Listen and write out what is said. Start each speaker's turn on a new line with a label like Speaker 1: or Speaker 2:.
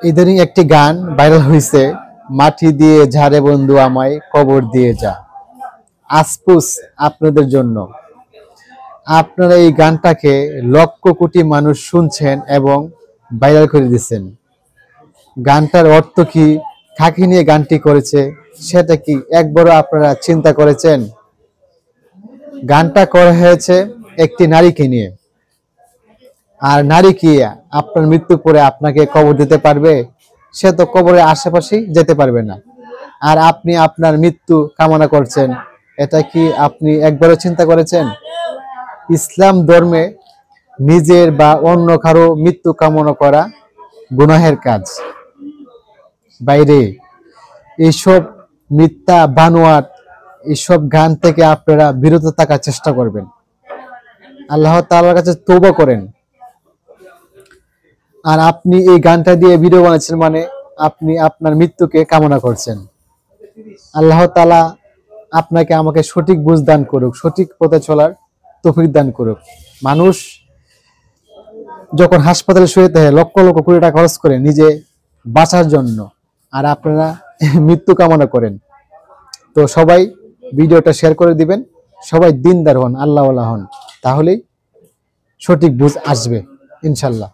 Speaker 1: ইদানিং একটি গান ভাইরাল হয়েছে, মাটি দিয়ে ঝাড়ে বন্ধু আমায় কবর দিয়ে যা। আফসোস আপনাদের জন্য, আপনারা এই গানটাকে লক্ষ কোটি মানুষ শুনছেন এবং ভাইরাল করে দিচ্ছেন। গানটার অর্থ কি, কাকে নিয়ে গানটি করেছে সেটা কি একবারও আপনারা চিন্তা করেছেন? গানটা করা হয়েছে একটি নারীকে নিয়ে। আর নারী কি আপনার মৃত্যুর পরে আপনাকে কবর দিতে পারবে? সে তো কবরের আশেপাশেই যেতে পারবে না। আর আপনি আপনার মৃত্যু কামনা করছেন, এটা কি আপনি একবারও চিন্তা করেছেন? ইসলাম ধর্মে নিজের বা অন্য কারো মৃত্যু কামনা করা গুনাহের কাজ। বাইরে এইসব মিথ্যা বানোয়াট এইসব গান থেকে আপনারা বিরত থাকার চেষ্টা করবেন। আল্লাহ তাআলার কাছে তওবা করেন। আর আপনি এই গানটা দিয়ে ভিডিও বানাচ্ছেন মানে আপনি আপনার মৃত্যুকে কামনা করছেন। আল্লাহ তাআলা আপনাকে আমাকে সঠিক বুঝ দান করুক, সঠিক পথে চলার তৌফিক দান করুক। মানুষ যখন হাসপাতালে শুয়ে থাকে লক্ষ লক্ষ কোটি টাকা খরচ করে নিজে বাঁচার জন্য, আর আপনারা মৃত্যু কামনা করেন। তো সবাই ভিডিওটা শেয়ার করে দিবেন, সবাই দিনদার হন, আল্লাহওয়ালা হন, তাহলেই সঠিক বুঝ আসবে ইনশাল্লাহ।